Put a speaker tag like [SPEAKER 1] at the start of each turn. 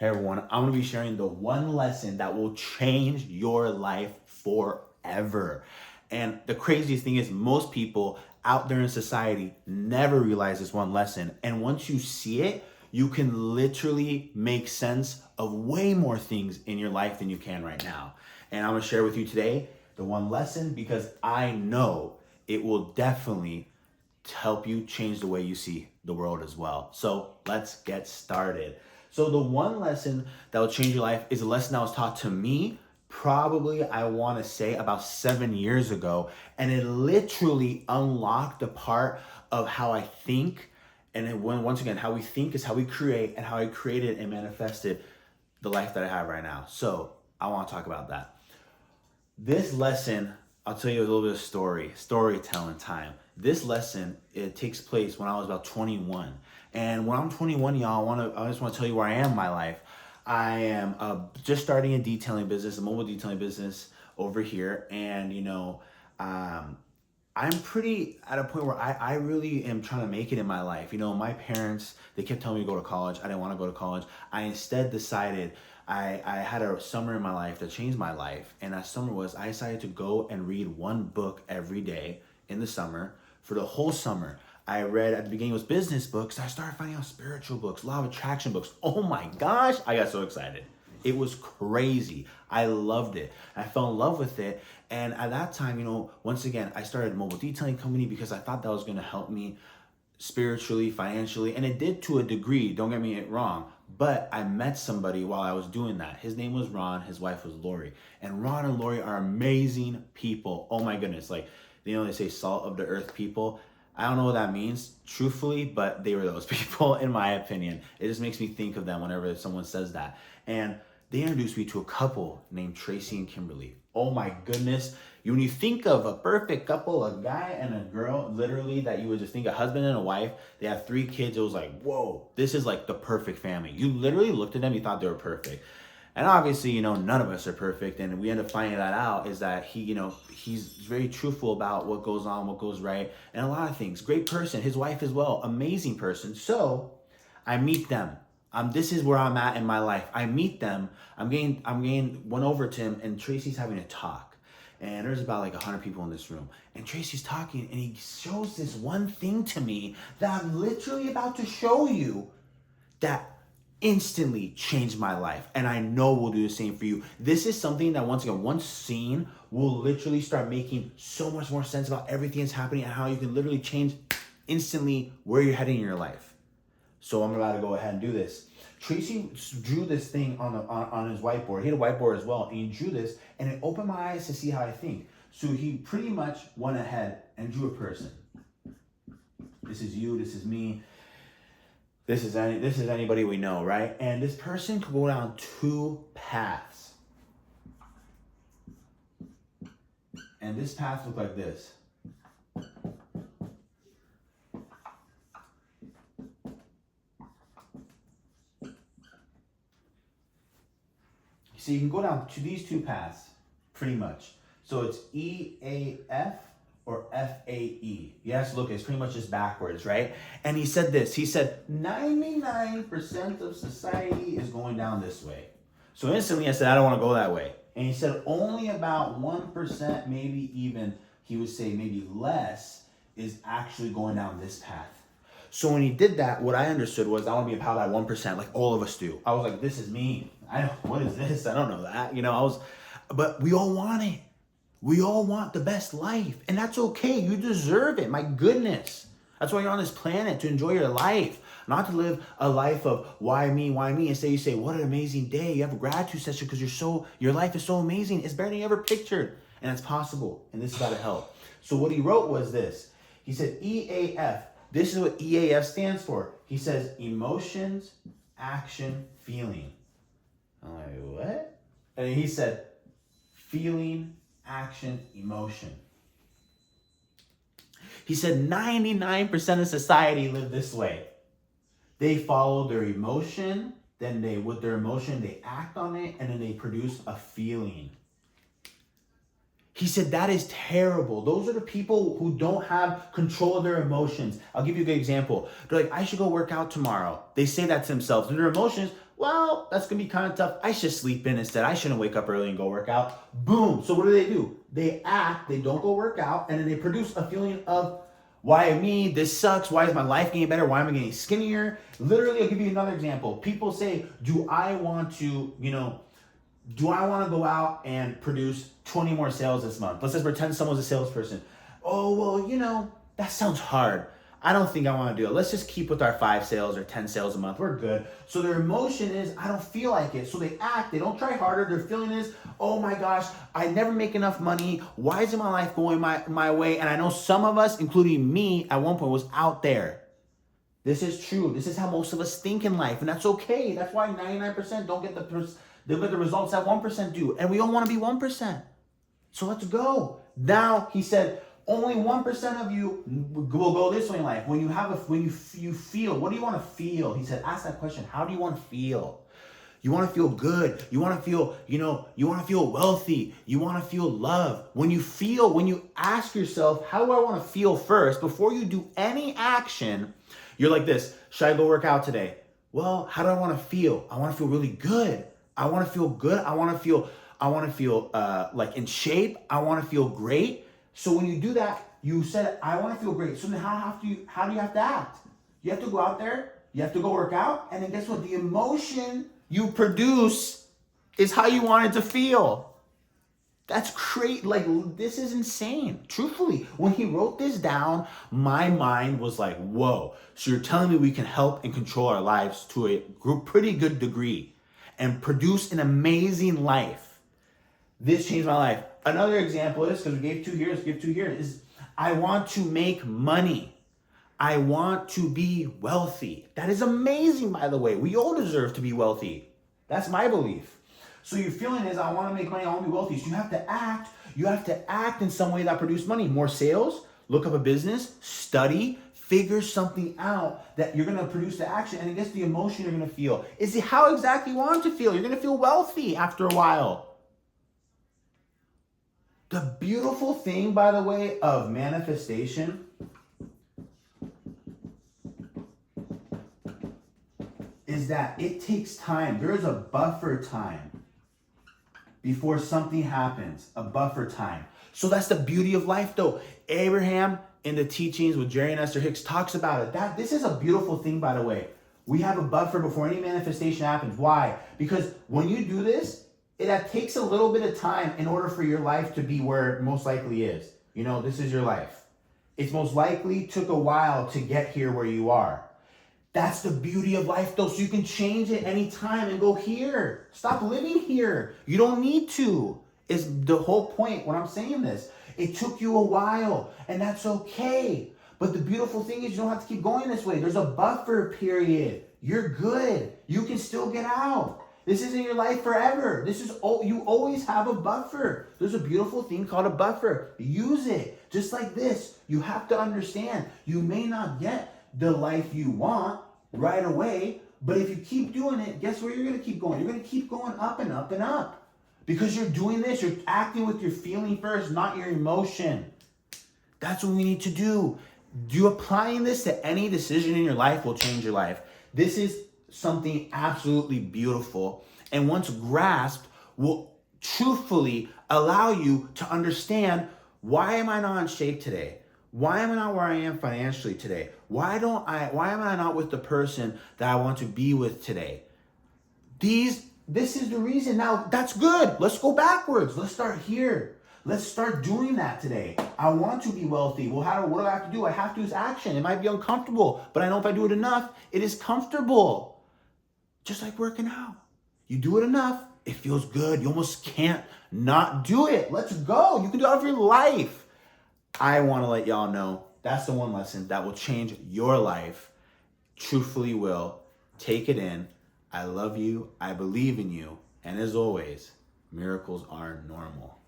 [SPEAKER 1] Hey everyone, I'm going to be sharing the one lesson that will change your life forever. And the craziest thing is most people out there in society never realize this one lesson. And once you see it, you can literally make sense of way more things in your life than you can right now. And I'm going to share with you today the one lesson because I know it will definitely to help you change the way you see the world as well. So let's get started. So the one lesson that will change your life is a lesson that was taught to me probably I want to say about 7 years ago. And it literally unlocked a part of how I think. And once again, how we think is how we create, and how I created and manifested the life that I have right now. So I want to talk about that. This lesson, I'll tell you a little bit of storytelling time. This lesson, it takes place when I was about 21. And when I'm 21, y'all, I just want to tell you where I am in my life. I am just starting a detailing business, a mobile detailing business over here. And, I'm pretty at a point where I really am trying to make it in my life. My parents, they kept telling me to go to college. I didn't want to go to college. I instead decided I had a summer in my life that changed my life. And that summer was I decided to go and read one book every day in the summer for the whole summer. I read at the beginning was business books. I started finding out spiritual books, law of attraction books. Oh my gosh, I got so excited. It was crazy. I loved it. I fell in love with it. And at that time, once again, I started a mobile detailing company because I thought that was going to help me spiritually, financially, and it did to a degree, don't get me wrong. But I met somebody while I was doing that. His name was Ron, his wife was Lori. And Ron and Lori are amazing people. Oh my goodness. Like, they say salt of the earth people. I don't know what that means, truthfully, but they were those people, in my opinion. It just makes me think of them whenever someone says that. And they introduced me to a couple named Tracy and Kimberly. Oh my goodness. When you think of a perfect couple, a guy and a girl, literally, that you would just think a husband and a wife, they have 3 kids. It was like, whoa, this is like the perfect family. You literally looked at them, you thought they were perfect. And obviously, none of us are perfect. And we end up finding that out is that he's very truthful about what goes on, what goes right, and a lot of things. Great person. His wife as well. Amazing person. So I meet them. This is where I'm at in my life. I meet them. I'm getting went over to him, and Tracy's having a talk. And there's about like 100 people in this room. And Tracy's talking, and he shows this one thing to me that I'm literally about to show you that instantly changed my life. And I know will do the same for you. This is something that once seen, will literally start making so much more sense about everything that's happening and how you can literally change instantly where you're heading in your life. So I'm about to go ahead and do this. Tracy drew this thing on his whiteboard. He had a whiteboard as well, and he drew this, and it opened my eyes to see how I think. So he pretty much went ahead and drew a person. This is you, this is me. This is anybody we know, right? And this person could go down 2 paths. And this path looked like this. So you can go down to these 2 paths, pretty much. So it's EAF or FAE. Yes, look, it's pretty much just backwards, right? And he said this. He said 99% of society is going down this way. So instantly I said, I don't want to go that way. And he said only about 1%, maybe even, he would say maybe less, is actually going down this path. So when he did that, what I understood was I want to be a part of that 1%, like all of us do. I was like, this is me. What is this? I don't know that. But we all want it. We all want the best life. And that's okay. You deserve it. My goodness. That's why you're on this planet, to enjoy your life. Not to live a life of why me, why me. Instead you say, what an amazing day. You have a gratitude session because your life is so amazing. It's better than you ever pictured. And it's possible. And this is about to help. So what he wrote was this. He said EAF. This is what EAF stands for. He says emotions, action, feeling. I'm like, what? And he said feeling, action, emotion. He said 99% of society live this way. They follow their emotion, then with their emotion, they act on it, and then they produce a feeling. He said that is terrible. Those are the people who don't have control of their emotions. I'll give you a good example. They're like, I should go work out tomorrow. They say that to themselves. And their emotions, well, that's going to be kind of tough. I should sleep in instead. I shouldn't wake up early and go work out. Boom. So what do? They act, they don't go work out, and then they produce a feeling of, why me? This sucks. Why is my life getting better? Why am I getting skinnier? Literally, I'll give you another example. People say, do I want to go out and produce 20 more sales this month? Let's just pretend someone's a salesperson. Oh, well, that sounds hard. I don't think I want to do it. Let's just keep with our 5 sales or 10 sales a month. We're good. So their emotion is, I don't feel like it. So they act. They don't try harder. Their feeling is, oh my gosh, I never make enough money. Why isn't my life going my way? And I know some of us, including me, at one point was out there. This is true. This is how most of us think in life. And that's okay. That's why 99% don't get the results that 1% do. And we don't want to be 1%. So let's go. Now, he said, only 1% of you will go this way in life. When you feel, what do you want to feel? He said, ask that question. How do you want to feel? You want to feel good. You want to feel, you want to feel wealthy. You want to feel love. When you ask yourself, how do I want to feel first, before you do any action, you're like this, should I go work out today? Well, how do I want to feel? I want to feel really good. I want to feel good. I want to feel like in shape. I want to feel great. So when you do that, you said, I want to feel great. So then how do you have to act? You have to go out there, you have to go work out, and then guess what? The emotion you produce is how you want it to feel. That's great. Like, this is insane. Truthfully, when he wrote this down, my mind was like, whoa. So you're telling me we can help and control our lives to a pretty good degree and produce an amazing life. This changed my life. Another example is, because we gave 2 years, is I want to make money. I want to be wealthy. That is amazing, by the way. We all deserve to be wealthy. That's my belief. So your feeling is, I want to make money, I want to be wealthy. So you have to act. You have to act in some way that produces money. More sales, look up a business, study, figure something out that you're going to produce the action. And I guess the emotion you're going to feel is how exactly you want to feel. You're going to feel wealthy after a while. The beautiful thing, by the way, of manifestation is that it takes time. There is a buffer time before something happens, a buffer time. So that's the beauty of life, though. Abraham, in the teachings with Jerry and Esther Hicks, talks about it. This is a beautiful thing, by the way. We have a buffer before any manifestation happens. Why? Because when you do this, it takes a little bit of time in order for your life to be where it most likely is. This is your life. It's most likely took a while to get here where you are. That's the beauty of life, though. So you can change it anytime and go here. Stop living here. You don't need to. It's the whole point when I'm saying this. It took you a while, and that's okay. But the beautiful thing is, you don't have to keep going this way. There's a buffer period. You're good. You can still get out. This isn't your life forever. You always have a buffer. There's a beautiful thing called a buffer. Use it. Just like this. You have to understand, you may not get the life you want right away, but if you keep doing it, guess where you're going to keep going? You're going to keep going up and up and up. Because you're doing this, you're acting with your feeling first, not your emotion. That's what we need to do. Applying this to any decision in your life will change your life. This is something absolutely beautiful, and once grasped, will truthfully allow you to understand, why am I not in shape today? Why am I not where I am financially today? Why am I not with the person that I want to be with today? This is the reason. Now, that's good. Let's go backwards. Let's start here. Let's start doing that today. I want to be wealthy. Well, what do I have to do? I have to use action. It might be uncomfortable, but I know if I do it enough, it is comfortable. Just like working out. You do it enough, it feels good. You almost can't not do it. Let's go. You can do it out of your life. I want to let y'all know that's the one lesson that will change your life. Truthfully will. Take it in. I love you. I believe in you. And as always, miracles are normal.